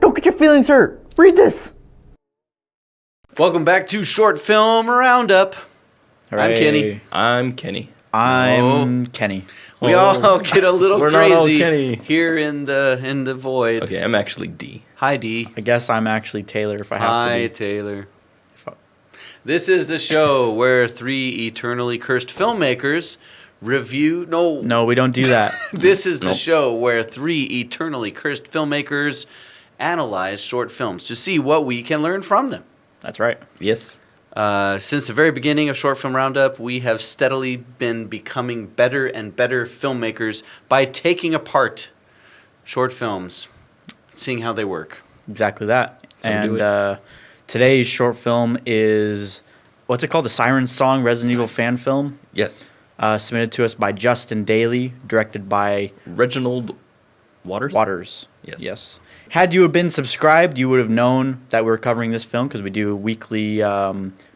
Don't get your feelings hurt. Read this. Welcome back to Short Film Roundup. Hooray. I'm Kenny. I'm Kenny. I'm Kenny. We all get a little We're not all crazy Kenny. here in the void. Okay, I'm actually D. Hi, D. I guess I'm actually Taylor if I have Hi, to be. Taylor. If I- This is the show where three eternally cursed filmmakers review. No, we don't do that. This is the Nope. show where three eternally cursed filmmakers analyze short films to see what we can learn from them. That's right. Yes. Since the very beginning of Short Film Roundup, we have steadily been becoming better and better filmmakers by taking apart short films, seeing how they work. Exactly that. So we do And today's short film is, what's it called? The Siren song, Resident Evil fan film. Yes. Submitted to us by Justin Daly, directed by Reginald Waters? Waters. Yes. Had you have been subscribed, you would have known that we're covering this film because we do weekly,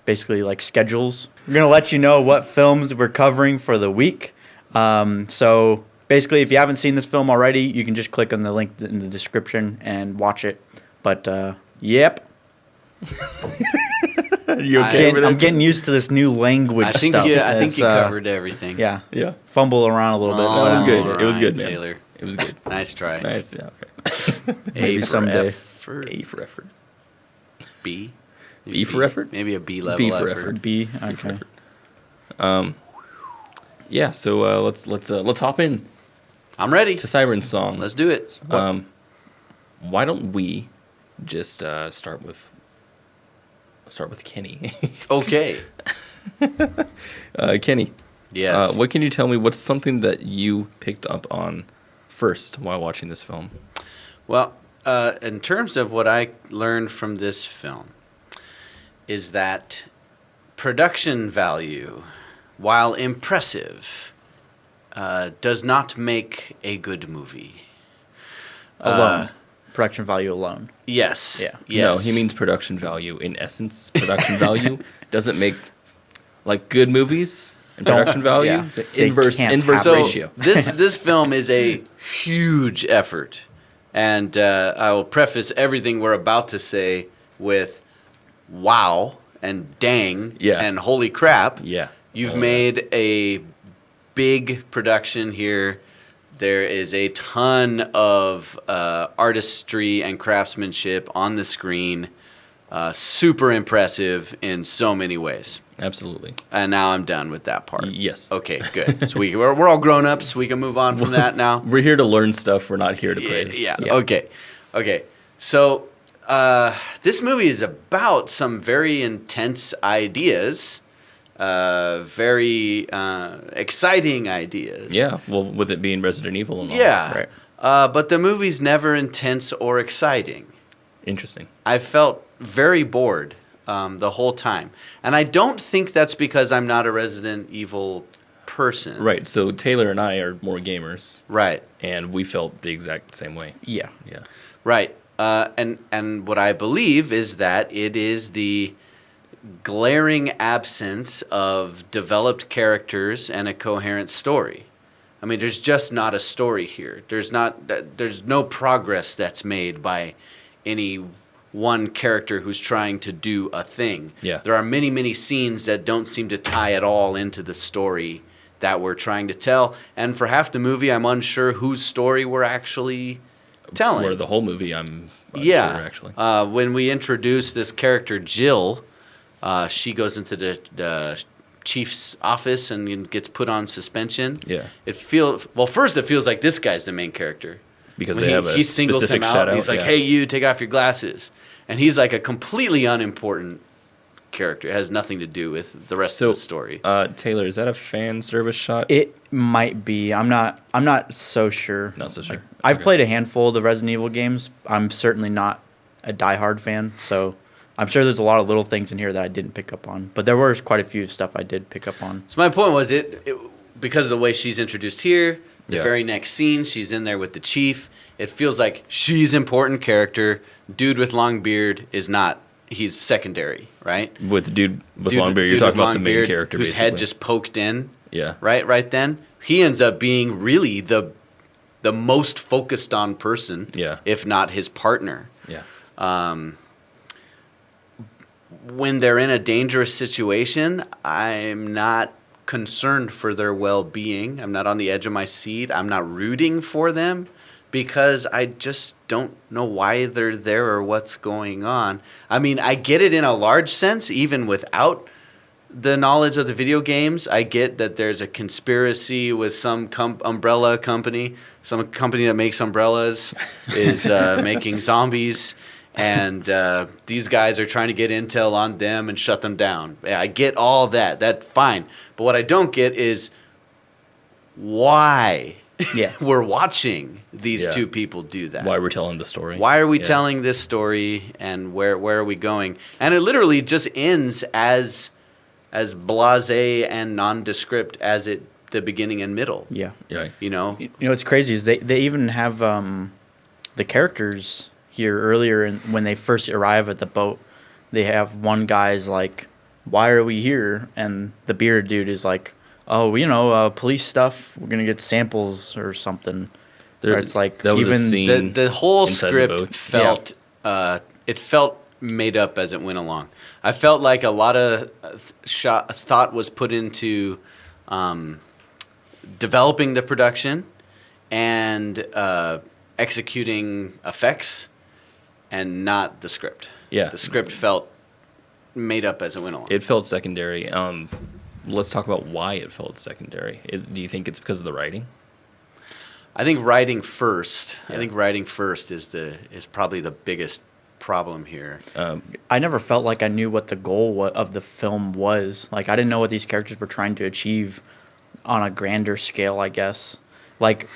basically like schedules. We're going to let you know what films we're covering for the week. So basically, if you haven't seen this film already, you can just click on the link in the description and watch it. But, yep. Are you okay with I'm it? getting used to this new language I think stuff. I think It's, you covered everything. Yeah. Yeah. Fumble around a little bit. No, it was All good. It was good, right, man. Taylor. It was good. Nice try. Nice. Yeah, okay. Maybe A for someday. effort. A for effort. B. B for effort? Maybe a B level B for effort. effort. B. A for Okay. effort. Yeah, so let's hop in I'm ready. to Siren's song. Let's do it. Why don't we just start with Kenny? Okay. Kenny, Yes. what can you tell me? What's something that you picked up on first while watching this film? Well, in terms of what I learned from this film, is that production value, while impressive, does not make a good movie. Alone. Production value alone. Yes. Yeah. Yes. No, he means production value. In essence, production value doesn't make like good movies and production value. yeah. The They inverse can't inverse happen. ratio. This film is a huge effort, and I will preface everything we're about to say with "wow" and "dang" Yeah. and "holy crap." Yeah. You've Oh, made a big production here. There is a ton of artistry and craftsmanship on the screen. Super impressive in so many ways. Absolutely. And now I'm done with that part. Yes. Okay, good. So we're all grown up, so we can move on from that now. We're here to learn stuff. We're not here to praise. Yeah. so. Okay. So this movie is about some very intense ideas, very exciting ideas. Yeah. Well, with it being Resident Evil and all. Yeah. Right. But the movie's never intense or exciting. Interesting. I felt very bored the whole time. And I don't think that's because I'm not a Resident Evil person. Right. So Taylor and I are more gamers, Right. and we felt the exact same way. Yeah. Yeah. Right. And what I believe is that it is the glaring absence of developed characters and a coherent story. I mean, there's just not a story here. There's no progress that's made by any one character who's trying to do a thing. Yeah. There are many, many scenes that don't seem to tie at all into the story that we're trying to tell. And for half the movie, I'm unsure whose story we're actually telling. For the whole movie, I'm Yeah. sure, actually. When we introduce this character, Jill, she goes into the chief's office and gets put on suspension. Yeah. First it feels like this guy's the main character. Because When they have a he singles specific him out. shout out. He's like, yeah. "Hey, you, take off your glasses," and he's like a completely unimportant character. It has nothing to do with the rest of the story. Taylor, is that a fan service shot? It might be. I'm not so sure. Not so sure. I've Okay. played a handful of the Resident Evil games. I'm certainly not a diehard fan, so I'm sure there's a lot of little things in here that I didn't pick up on. But there was quite a few stuff I did pick up on. So my point was because of the way she's introduced here, the Yeah. very next scene, she's in there with the chief. It feels like she's important character. Dude with long beard is not. He's secondary, right? With the dude with long beard, you're dude talking with about the long main beard character, whose basically. head just poked in. Yeah. Right then. He ends up being really the most focused on person, Yeah. if not his partner. Yeah. When they're in a dangerous situation, I'm not concerned for their well-being. I'm not on the edge of my seat. I'm not rooting for them because I just don't know why they're there or what's going on. I mean, I get it in a large sense, even without the knowledge of the video games. I get that there's a conspiracy with some umbrella company, some company that makes umbrellas is making zombies. And these guys are trying to get intel on them and shut them down. Yeah, I get all that. That's fine. But what I don't get is why we're watching these two people do that. Why we're telling the story. Why are we telling this story, and where are we going? And it literally just ends as blasé and nondescript as the beginning and middle. Yeah. Yeah. You know? You know what's crazy is they even have the characters here earlier when they first arrive at the boat. They have one guy's like, "Why are we here?" And the bearded dude is like, "Oh, you know, police stuff. We're gonna get samples or something." Or it's like that was even a scene the whole inside the script boat. felt it felt made up as it went along. I felt like a lot of thought was put into developing the production and executing effects, and not the script. Yeah. The script felt made up as it went along. It felt secondary. Let's talk about why it felt secondary. Do you think it's because of the writing? I think writing first. Yeah. I think writing first is probably the biggest problem here. I never felt like I knew what the goal of the film was. Like, I didn't know what these characters were trying to achieve on a grander scale, I guess. Like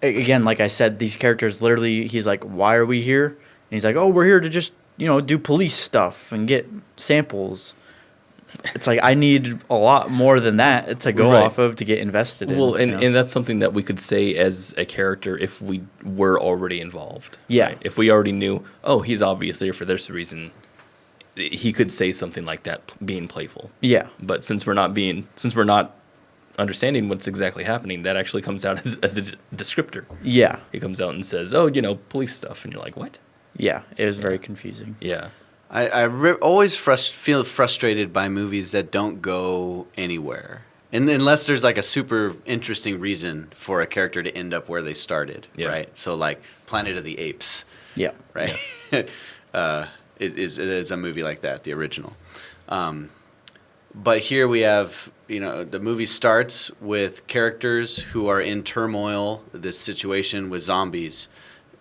again, like I said, these characters literally, he's like, "Why are we here?" And he's like, "Oh, we're here to just, you know, do police stuff and get samples." It's like, I need a lot more than that to go off of to get invested in. Well, and, you know? and that's something that we could say as a character if we were already involved. Yeah. Right? If we already knew, oh, he's obviously here for this reason, he could say something like that being playful. Yeah. But since we're not understanding what's exactly happening, that actually comes out as a descriptor. Yeah. He comes out and says, "Oh, you know, police stuff," and you're like, "What?" Yeah. It was very confusing. Yeah. I always feel frustrated by movies that don't go anywhere. And unless there's like a super interesting reason for a character to end up where they started, right? So like Planet of the Apes, Yeah. right? It is a movie like that, the original. But here we have, you know, the movie starts with characters who are in turmoil, this situation with zombies.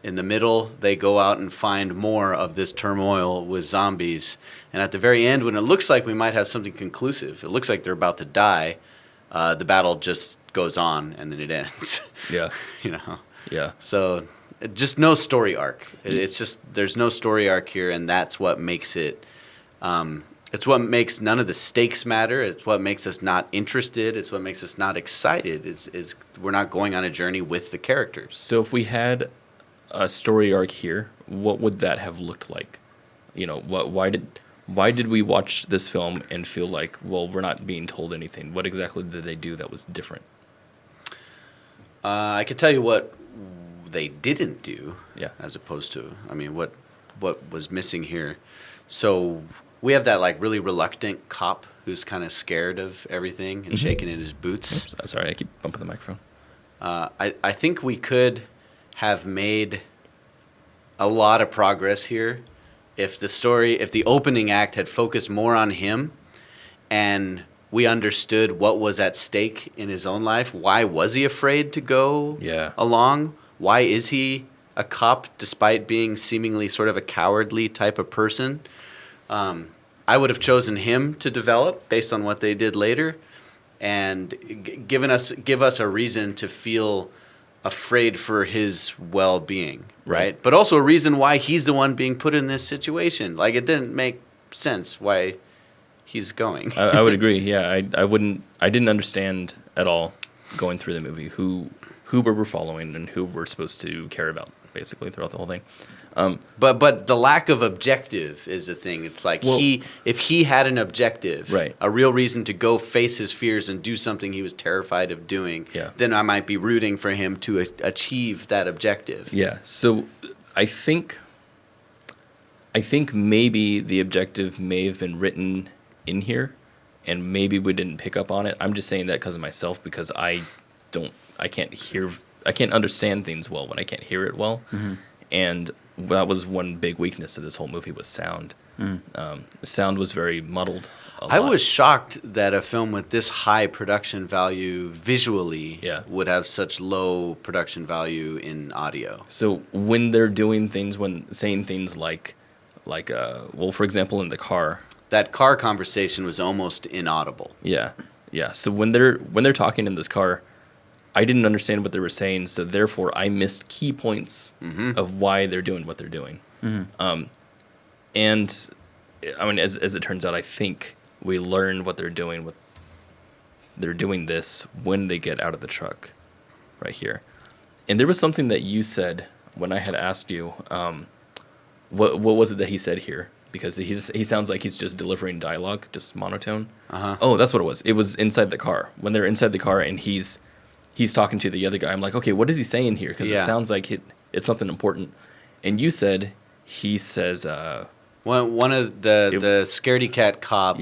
In the middle, they go out and find more of this turmoil with zombies. And at the very end, when it looks like we might have something conclusive, it looks like they're about to die, the battle just goes on and then it ends. Yeah. You know? Yeah. So just no story arc. It's just, there's no story arc here, and that's what makes it, it's what makes none of the stakes matter. It's what makes us not interested. It's what makes us not excited, is we're not going on a journey with the characters. So if we had a story arc here, what would that have looked like? You know, why did we watch this film and feel like, well, we're not being told anything? What exactly did they do that was different? I could tell you what they didn't do, Yeah. as opposed to, I mean, what was missing here. So we have that like really reluctant cop who's kind of scared of everything and shaking in his boots. Oops, sorry, I keep bumping the microphone. I think we could have made a lot of progress here if the opening act had focused more on him and we understood what was at stake in his own life. Why was he afraid to go along? Why is he a cop despite being seemingly sort of a cowardly type of person? I would have chosen him to develop based on what they did later, and give us a reason to feel afraid for his well-being, right? But also a reason why he's the one being put in this situation. Like, it didn't make sense why he's going. I would agree. Yeah, I didn't understand at all going through the movie who we were following and who we're supposed to care about, basically, throughout the whole thing. But the lack of objective is the thing. It's like, if he had an objective, a real reason to go face his fears and do something he was terrified of doing, then I might be rooting for him to achieve that objective. Yeah. So I think I think maybe the objective may have been written in here, and maybe we didn't pick up on it. I'm just saying that because of myself, because I can't understand things well when I can't hear it well. And that was one big weakness of this whole movie was sound. The sound was very muddled. I was shocked that a film with this high production value visually would have such low production value in audio. So when they're doing things, when saying things like, well, for example, in the car. That car conversation was almost inaudible. Yeah. So when they're talking in this car, I didn't understand what they were saying, so therefore I missed key points of why they're doing what they're doing. And I mean, as it turns out, I think we learn what they're doing. They're doing this when they get out of the truck, right here. And there was something that you said when I had asked you, what was it that he said here? Because he sounds like he's just delivering dialogue, just monotone. Oh, that's what it was. It was inside the car. When they're inside the car and he's talking to the other guy, I'm like, okay, what is he saying here? Because it sounds like it's something important. And you said, he says... one of the scaredy cat cop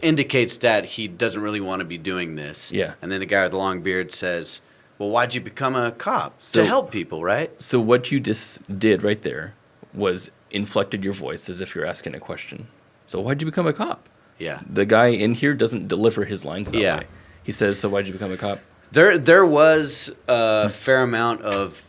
indicates that he doesn't really want to be doing this. Yeah. And then the guy with the long beard says, well, why'd you become a cop? To help people, right? So what you just did right there was inflected your voice as if you're asking a question. So why'd you become a cop? Yeah. The guy in here doesn't deliver his lines that way. He says, so why'd you become a cop? There was a fair amount of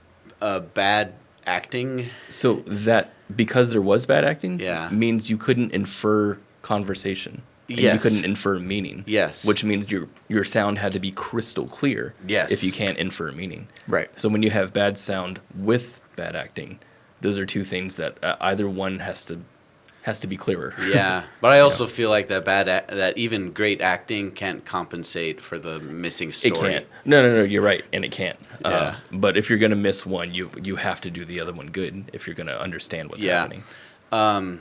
bad acting. So that, because there was bad acting, Yeah. means you couldn't infer conversation. And Yes. you couldn't infer meaning. Yes. Which means your sound had to be crystal clear. Yes. If you can't infer meaning. Right. So when you have bad sound with bad acting, those are two things that either one has to be clearer. Yeah, but I also feel like that even great acting can't compensate for the missing story. It can't. No, you're right, and it can't. Yeah. But if you're gonna miss one, you have to do the other one good if you're gonna understand what's happening. I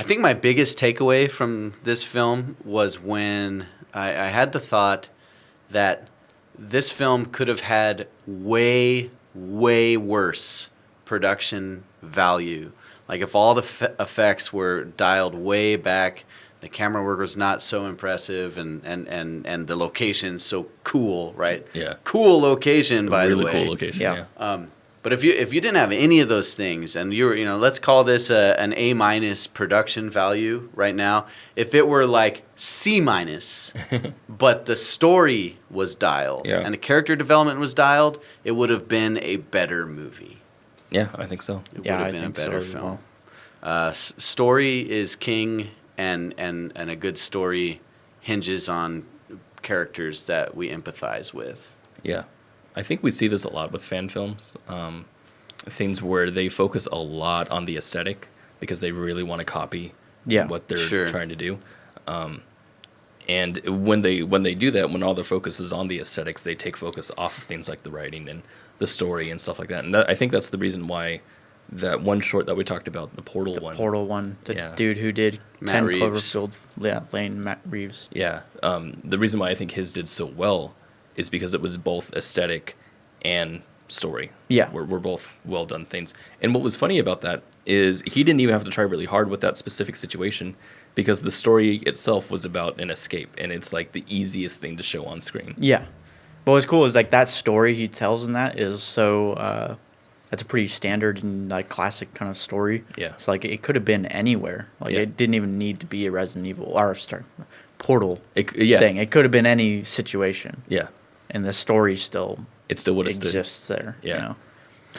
think my biggest takeaway from this film was when I had the thought that this film could have had way, way worse production value. Like if all the effects were dialed way back, the camera work was not so impressive, and the location's so cool, right? Yeah. Cool location, by the way. Really cool location. Yeah. But if you didn't have any of those things, and you were, let's call this an A- production value right now. If it were like C-, but the story was dialed and the character development was dialed, it would have been a better movie. Yeah, I think so. It would have been a better film. Story is king, and a good story hinges on characters that we empathize with. Yeah. I think we see this a lot with fan films. Things where they focus a lot on the aesthetic because they really want to copy what they're trying to do. And when they do that, when all their focus is on the aesthetics, they take focus off of things like the writing and the story and stuff like that. And I think that's the reason why that one short that we talked about, the Portal one. The dude who did Matt 10 Reeves. Cloverfield Lane, Matt Reeves. Yeah. The reason why I think his did so well is because it was both aesthetic and story. Yeah. Were both well done things. And what was funny about that is he didn't even have to try really hard with that specific situation because the story itself was about an escape, and it's like the easiest thing to show on screen. Yeah. But what's cool is like that story he tells in that is so that's a pretty standard and like classic kind of story. Yeah. It's like it could have been anywhere. Like it didn't even need to be a Resident Evil or Portal thing. It could have been any situation. Yeah. And the story still would have exists there. Yeah.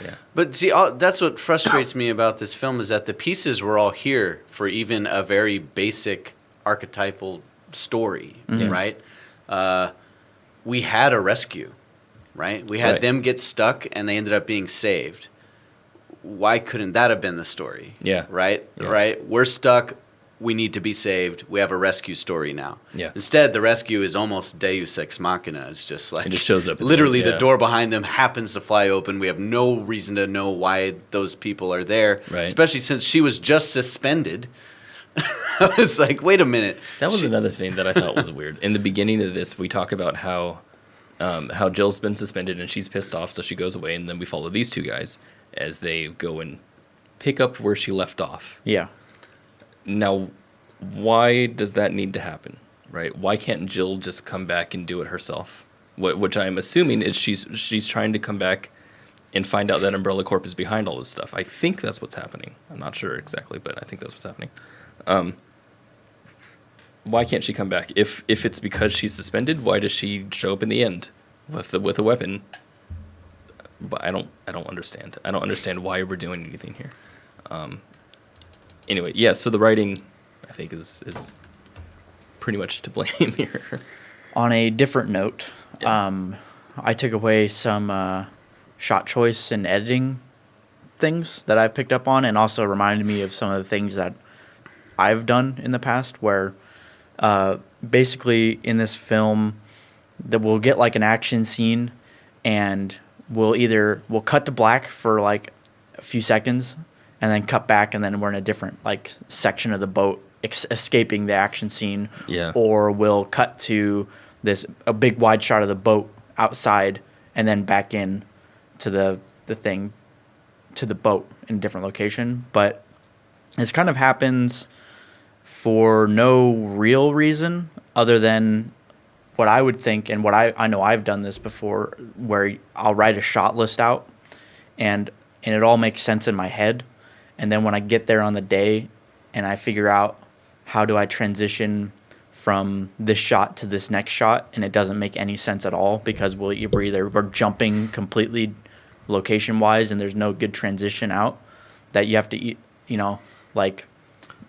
Yeah. But see, that's what frustrates me about this film is that the pieces were all here for even a very basic archetypal story, right? We had a rescue, right? We had them get stuck and they ended up being saved. Why couldn't that have been the story? Yeah. Right? Yeah. Right? We're stuck. We need to be saved. We have a rescue story now. Yeah. Instead, the rescue is almost Deus Ex Machina. It's just like... It just shows up. Literally, the door behind them happens to fly open. We have no reason to know why those people are there. Right. Especially since she was just suspended. I was like, wait a minute. That was another thing that I thought was weird. In the beginning of this, we talk about how Jill's been suspended and she's pissed off, so she goes away, and then we follow these two guys as they go and pick up where she left off. Yeah. Now, why does that need to happen, right? Why can't Jill just come back and do it herself? Which I'm assuming is she's trying to come back and find out that Umbrella Corp is behind all this stuff. I think that's what's happening. I'm not sure exactly, but I think that's what's happening. Why can't she come back? If it's because she's suspended, why does she show up in the end with a weapon? But I don't understand. I don't understand why we're doing anything here. Anyway, yeah. So the writing, I think, is pretty much to blame here. On a different note, Yeah. I took away some shot choice and editing things that I've picked up on, and also reminded me of some of the things that I've done in the past, where basically in this film that we'll get like an action scene, and we'll cut to black for like a few seconds, and then cut back, and then we're in a different like section of the boat escaping the action scene. Yeah. Or we'll cut to a big wide shot of the boat outside, and then back in to the boat in a different location. But this kind of happens for no real reason other than what I would think, and what I know I've done this before, where I'll write a shot list out, and it all makes sense in my head. And then when I get there on the day and I figure out how do I transition from this shot to this next shot, and it doesn't make any sense at all, because we're jumping completely location-wise, and there's no good transition out, that you have to, like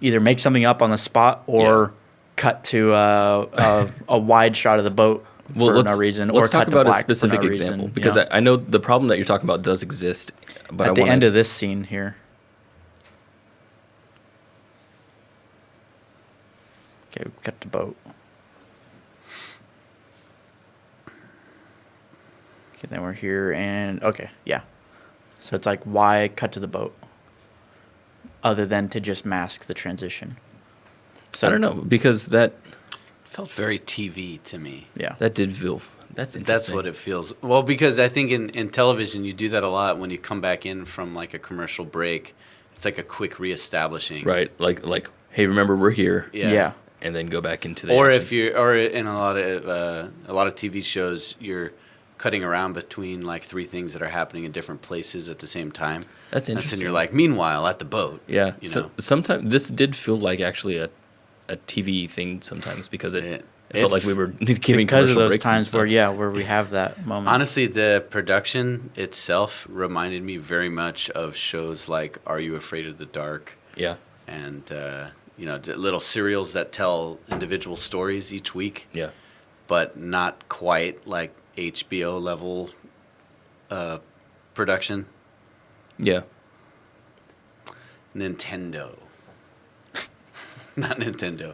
either make something up on the spot or cut to a wide shot of the boat for no reason, or let's talk cut to about a black specific for no example, reason, because I know the problem that you're talking about does exist, but at the end of this scene here. Okay, we cut the boat. Okay, then we're here, and okay, yeah. So it's like, why cut to the boat other than to just mask the transition? So I don't know, because that Felt very TV to me. yeah, that did feel that's interesting. That's what it feels. Well, because I think in television you do that a lot when you come back in from like a commercial break. It's like a quick reestablishing. right. Like hey, remember we're here, yeah. and then go back into the Or action. if you're, or in a lot of TV shows, you're cutting around between like three things that are happening in different places at the same time. That's And interesting. you're like, meanwhile, at the boat. Yeah. You So know? sometimes this did feel like actually a TV thing sometimes, because it felt like we were giving Because of commercial those breaks and times stuff. where we have that moment. Honestly, the production itself reminded me very much of shows like Are You Afraid of the Dark? Yeah. And, little serials that tell individual stories each week, Yeah. but not quite like HBO level production. Yeah. Nintendo. Not Nintendo.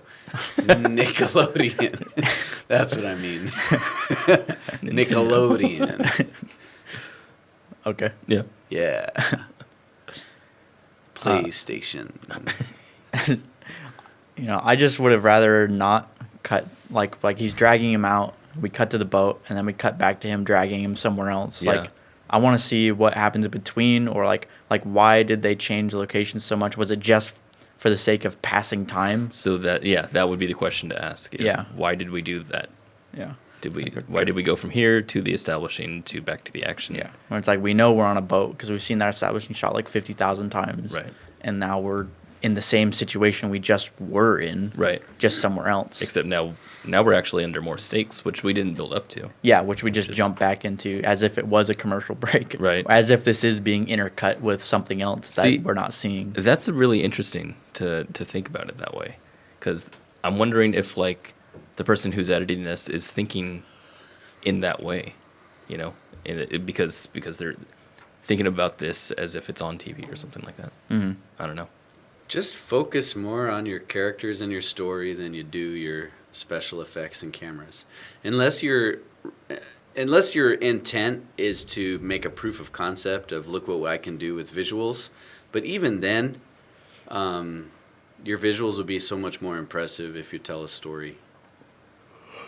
Nickelodeon. That's what I mean. Nickelodeon. Okay. Yeah. Yeah. PlayStation. I just would have rather not cut, like he's dragging him out. We cut to the boat, and then we cut back to him dragging him somewhere else. Yeah. Like, I want to see what happens in between, or like why did they change locations so much? Was it just for the sake of passing time? So that would be the question to ask. Is Yeah. Why did we do that? Yeah. Why did we go from here to the establishing to back to the action? Yeah. Where it's like, we know we're on a boat because we've seen that establishing shot like 50,000 times. Right. And now we're in the same situation we just were in. Right. Just somewhere else. Except now we're actually under more stakes, which we didn't build up to. Yeah, which we just jump back into as if it was a commercial break. Right. As if this is being intercut with something else that See, we're not seeing. That's really interesting to think about it that way, because I'm wondering if like the person who's editing this is thinking in that way, because they're thinking about this as if it's on TV or something like that. Mm-hmm. I don't know. Just focus more on your characters and your story than you do your special effects and cameras. Unless your intent is to make a proof of concept of look what I can do with visuals. But even then, your visuals will be so much more impressive if you tell a story.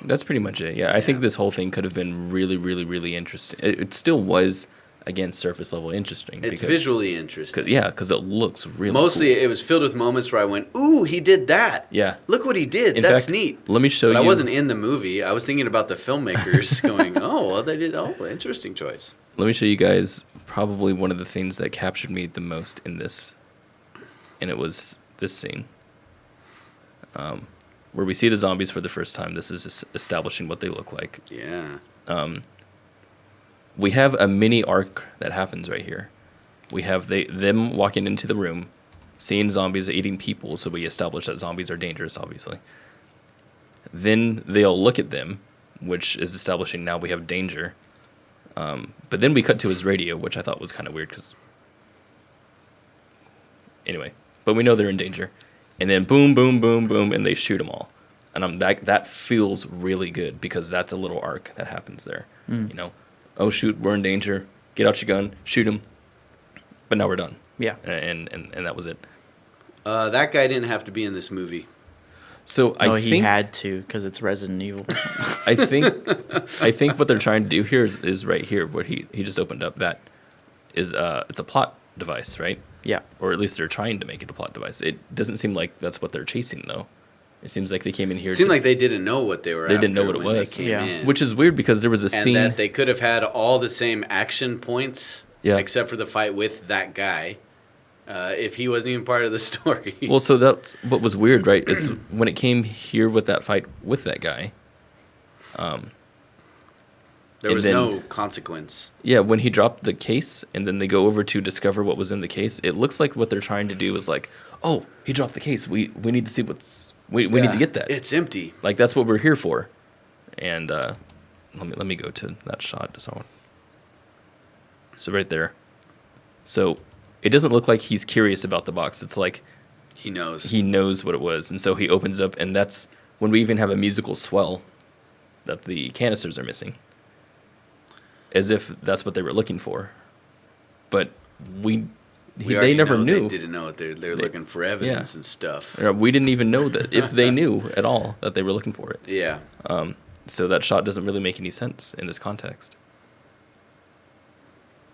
That's pretty much it. Yeah, I think this whole thing could have been really, really, really interesting. It still was again, surface level interesting. It's visually interesting. Because it looks really Mostly cool. it was filled with moments where I went, ooh, he did that. Yeah. Look what he did. In That's fact, neat. let me show But you. I wasn't in the movie. I was thinking about the filmmakers going, oh, well, they did. Oh, interesting choice. Let me show you guys probably one of the things that captured me the most in this, and it was this scene. Where we see the zombies for the first time. This is establishing what they look like. Yeah. We have a mini arc that happens right here. We have them walking into the room, seeing zombies eating people, so we establish that zombies are dangerous, obviously. Then they'll look at them, which is establishing now we have danger. But then we cut to his radio, which I thought was kind of weird, because... Anyway, but we know they're in danger. And then boom, boom, boom, boom, and they shoot them all. And that feels really good, because that's a little arc that happens there. You know? Oh, shoot, we're in danger. Get out your gun, shoot him. But now we're done. Yeah. And that was it. That guy didn't have to be in this movie. So No, I he think had to, because it's Resident Evil. I think what they're trying to do here is right here, what he just opened up. That is it's a plot device, right? Yeah. Or at least they're trying to make it a plot device. It doesn't seem like that's what they're chasing, though. It seems like they came in here. It seemed like they didn't know what they were after. They didn't know what it when was. They came Yeah. in. Which is weird, because there was a and scene. that they could have had all the same action points, Yeah. except for the fight with that guy, if he wasn't even part of the story. Well, so that's what was weird, right? Is when it came here with that fight with that guy. there was then- no consequence. Yeah, when he dropped the case and then they go over to discover what was in the case, it looks like what they're trying to do is like, oh, he dropped the case. We need to see we need to get that. It's empty. Like, that's what we're here for. And let me go to that shot. So right there. So it doesn't look like he's curious about the box. It's like He knows. he knows what it was. And so he opens up, and that's when we even have a musical swell that the canisters are missing. As if that's what they were looking for. But they already never know knew. They didn't know it. They're looking for evidence and stuff. We didn't even know that, if they knew at all that they were looking for it. Yeah. So that shot doesn't really make any sense in this context.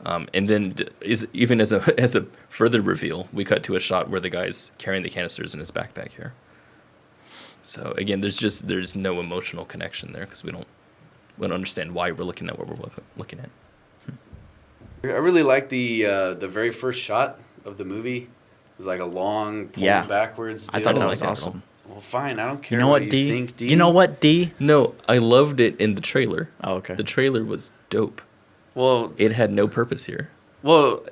And then even as a further reveal, we cut to a shot where the guy's carrying the canisters in his backpack here. So again, there's no emotional connection there, because we don't understand why we're looking at what we're looking at. I really like the very first shot of the movie. It was like a long pulling Yeah. backwards I deal. thought that don't was like that at all. awesome. Well, fine. I don't care You know what, you D? think, D. You know what, D? No, I loved it in the trailer. Oh, okay. The trailer was dope. Well, It had no purpose here.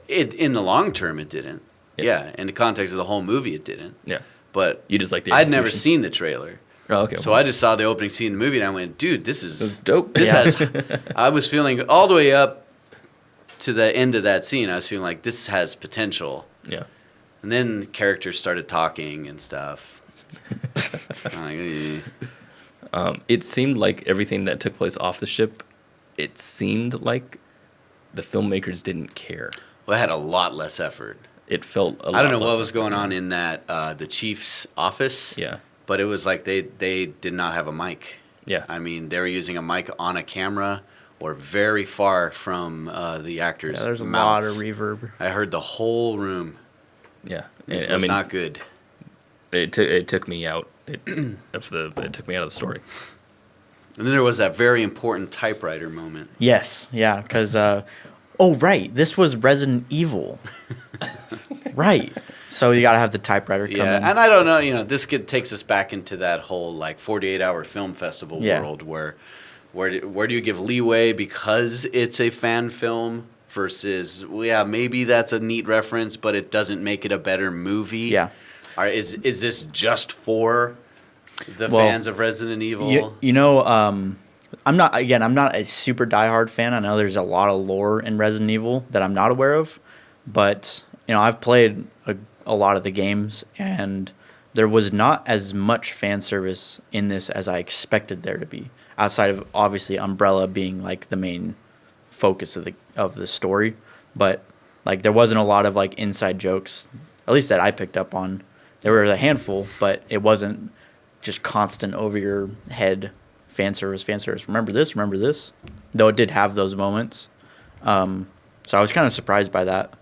in the long term, it didn't. Yeah. Yeah. In the context of the whole movie, it didn't. Yeah. But You just like the I'd never execution? seen the trailer. Oh, okay. So I just saw the opening scene of the movie and I went, dude, this It was is dope. This Yeah. has. I was feeling all the way up to the end of that scene. I was feeling like this has potential. Yeah. And then characters started talking and stuff. I'm like, It seemed like everything that took place off the ship, it seemed like the filmmakers didn't care. well, it had a lot less effort. It felt a lot I don't know less what was going effort. on in that the chief's office. Yeah. But it was like they did not have a mic. Yeah. I mean, they were using a mic on a camera or very far from the actors' Yeah, there's a mouths. lot of reverb. I heard the whole room. Yeah. It I was mean, not good. it took me out. It took me out of the story. And then there was that very important typewriter moment. Yes, yeah, because right, this was Resident Evil, right? So you gotta have the typewriter come Yeah, in. and I don't know, this takes us back into that whole like 48-hour film festival Yeah. world where do you give leeway because it's a fan film versus maybe that's a neat reference, but it doesn't make it a better movie. Yeah. Is this just for the Well, fans of Resident Evil? I'm not a super diehard fan. I know there's a lot of lore in Resident Evil that I'm not aware of, but I've played a lot of the games, and there was not as much fan service in this as I expected there to be. Outside of obviously Umbrella being like the main focus of the story, but like there wasn't a lot of like inside jokes, at least that I picked up on. There were a handful, but it wasn't just constant over your head fan service. Remember this. Though it did have those moments. So I was kind of surprised by that.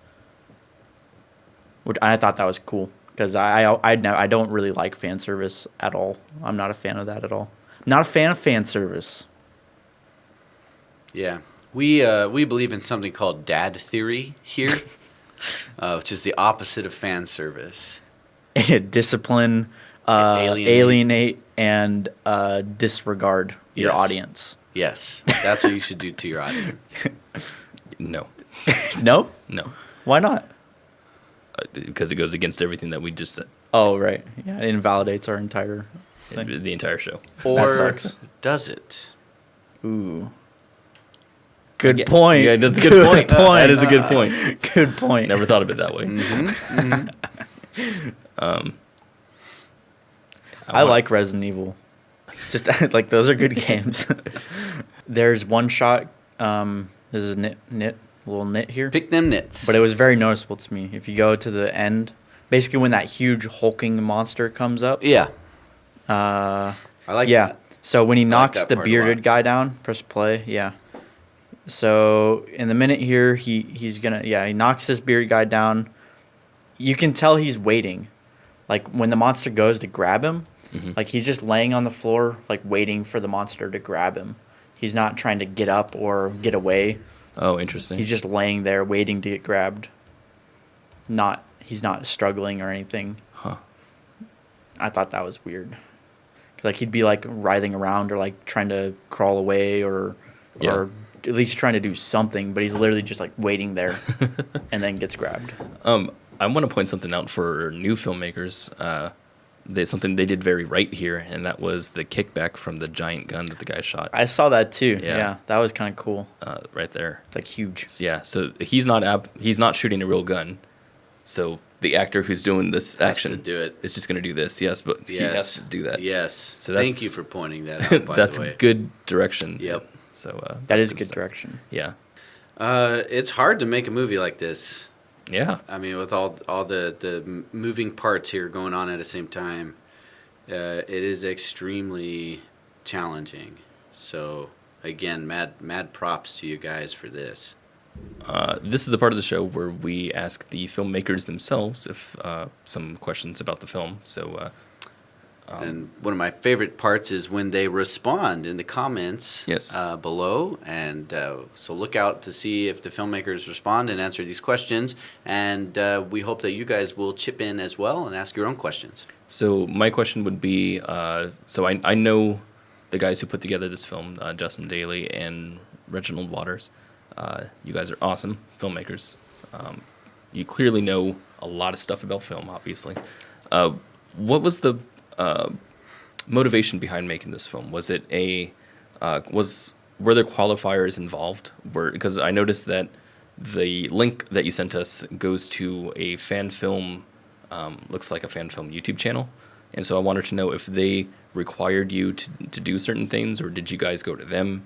Which I thought that was cool because I don't really like fan service at all. I'm not a fan of that at all. Not a fan of fan service. Yeah. We believe in something called dad theory here, which is the opposite of fan service. Discipline, alienate, and disregard your Yes. audience. Yes, that's what you should do to your audience. No, No? no, Why not? because it goes against everything that we just said. Oh, right. Yeah, it invalidates our entire thing. The entire show. Or sucks. does it? Ooh. Good Yeah, point. Yeah, that's a good point. That is a good point. Good point. Never thought of it that way. I like Resident Evil. Just like those are good games. There's one shot. This is a little nit here. Pick them nits. But it was very noticeable to me. If you go to the end, basically when that huge hulking monster comes up. Yeah, I like yeah. that. So when he knocks that the part a bearded lot. guy down, press play. Yeah. So in the minute here, he knocks this bearded guy down. You can tell he's waiting. Like when the monster goes to grab him, like he's just laying on the floor, like waiting for the monster to grab him. He's not trying to get up or get away. Oh, interesting. He's just laying there waiting to get grabbed. He's not struggling or anything. Huh. I thought that was weird. 'Cause, like he'd be like writhing around or like trying to crawl away or at least trying to do something, but he's literally just like waiting there and then gets grabbed. I want to point something out for new filmmakers. Something they did very right here, and that was the kickback from the giant gun that the guy shot. I saw that too. Yeah. Yeah, that was kind of cool. Right there. It's like huge. Yeah, so he's not shooting a real gun. So the actor who's doing this action to do it. is just going to do this. Yes, but he has to do that. Yes. So Thank that's- you for pointing that out, by That's the way. good direction. Yep. So That that's is a good stuff. direction. Yeah. It's hard to make a movie like this. Yeah. I mean, with all the moving parts here going on at the same time, it is extremely challenging. So again, mad props to you guys for this. This is the part of the show where we ask the filmmakers themselves if some questions about the film. So And one of my favorite parts is when they respond in the comments Yes. below. And so look out to see if the filmmakers respond and answer these questions. And we hope that you guys will chip in as well and ask your own questions. So my question would be, so I know the guys who put together this film, Justin Daly and Reginald Waters. You guys are awesome filmmakers. You clearly know a lot of stuff about film, obviously. What was the motivation behind making this film? Was it were there qualifiers involved? Because I noticed that the link that you sent us goes to a fan film, looks like a fan film YouTube channel, and so I wanted to know if they required you to do certain things, or did you guys go to them?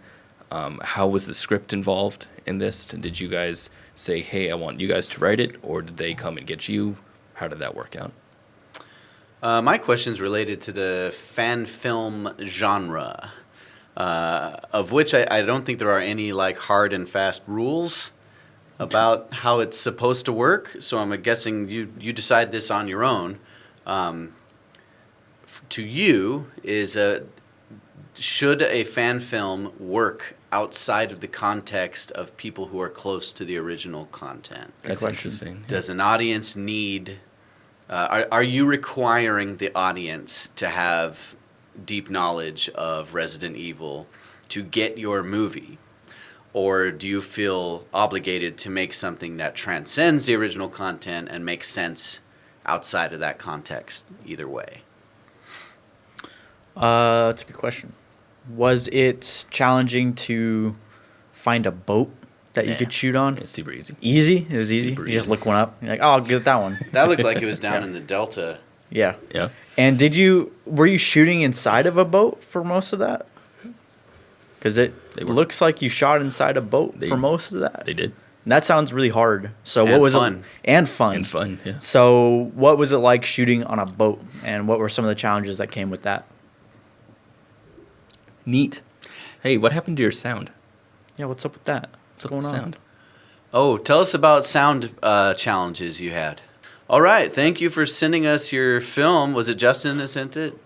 How was the script involved in this? Did you guys say, "Hey, I want you guys to write it," or did they come and get you? How did that work out? My question is related to the fan film genre, of which I don't think there are any like hard and fast rules about how it's supposed to work. So I'm guessing you decide this on your own. To you is should a fan film work outside of the context of people who are close to the original content? That's question. interesting. Does an audience need? Are you requiring the audience to have deep knowledge of Resident Evil to get your movie? Or do you feel obligated to make something that transcends the original content and makes sense outside of that context either way? That's a good question. Was it challenging to find a boat that you Yeah. could shoot on? It's super easy. Easy? It was easy? Super You just easy. look one up. You're like, oh, I'll get that one. That looked like it was down in the Delta. Yeah. Yeah. And were you shooting inside of a boat for most of that? Because it They were. looks like you shot inside a boat They- for most of that. They did. And that sounds really hard. So what And was fun. it? And fun. And fun, yeah. So what was it like shooting on a boat? And what were some of the challenges that came with that? Neat. Hey, what happened to your sound? Yeah, what's up with that? What's What's up going with on? sound? Oh, tell us about sound challenges you had. All right. Thank you for sending us your film. Was it Justin that sent it?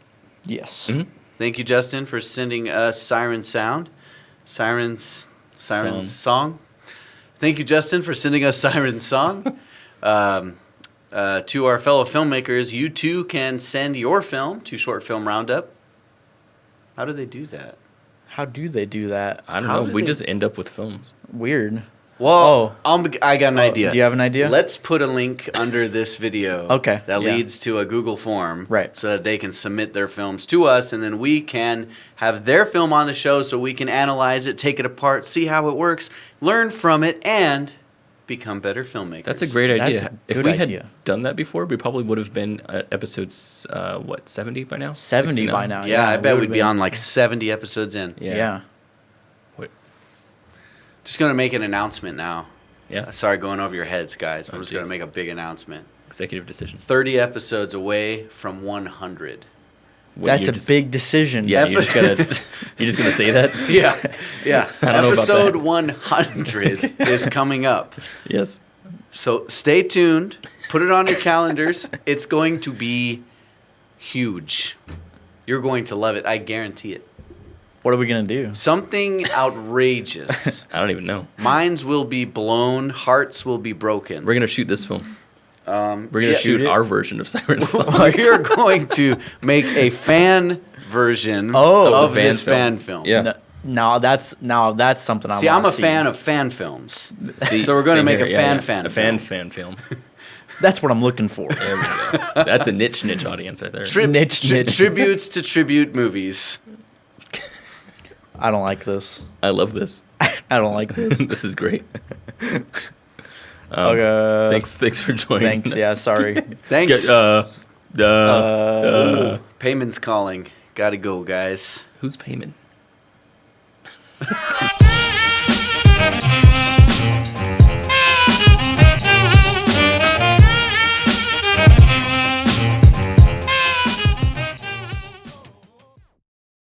Yes. Mhm. Thank you, Justin, for sending us Siren Sound. Siren's Song. Thank you, Justin, for sending us Siren's Song. To our fellow filmmakers, you too can send your film to Short Film Roundup. How do they do that? How do they do that? I don't How know. do We they- just end up with films. Weird. Well, I got an idea. Do you have an idea? Let's put a link under this video. Okay, That yeah. leads to a Google form. Right. So that they can submit their films to us, and then we can have their film on the show so we can analyze it, take it apart, see how it works, learn from it, and become better filmmakers. That's a great That's idea. a If good we had idea. done that before, we probably would have been at episodes, 70 by now? 70 69? by now. Yeah, I we bet would've we'd be been- on like 70 episodes in. Yeah. Wait, Just going to make an announcement now. yeah. Sorry, going over your heads, guys. I'm Oh, just going geez. to make a big announcement. Executive decision. 30 episodes away from 100. What, That's you're a just- big decision. Yeah, you're just gonna you're just gonna say that. Yeah, yeah. I don't know about Episode that. 100 is coming up. Yes. So stay tuned. Put it on your calendars. It's going to be huge. You're going to love it. I guarantee it. What are we going to do? Something outrageous. I don't even know. Minds will be blown. Hearts will be broken. We're gonna shoot this film. We're gonna yeah. shoot Shoot it? our version of Siren's Song. We're going to make a fan version Oh. of this fan film. Yeah. Now that's something I See, wanna I'm a see. fan of fan films. See, So we're gonna same make here. a Yeah, fan a fan film. That's what I'm looking for. There we go. That's a niche audience right there. Niche. Tributes to tribute movies. I don't like this. I love this. I don't like this. This is great. Okay. Thanks for joining. Thanks. us. Yeah. Sorry. Thanks. Ooh, Payment's calling. Gotta go, guys. who's Payman?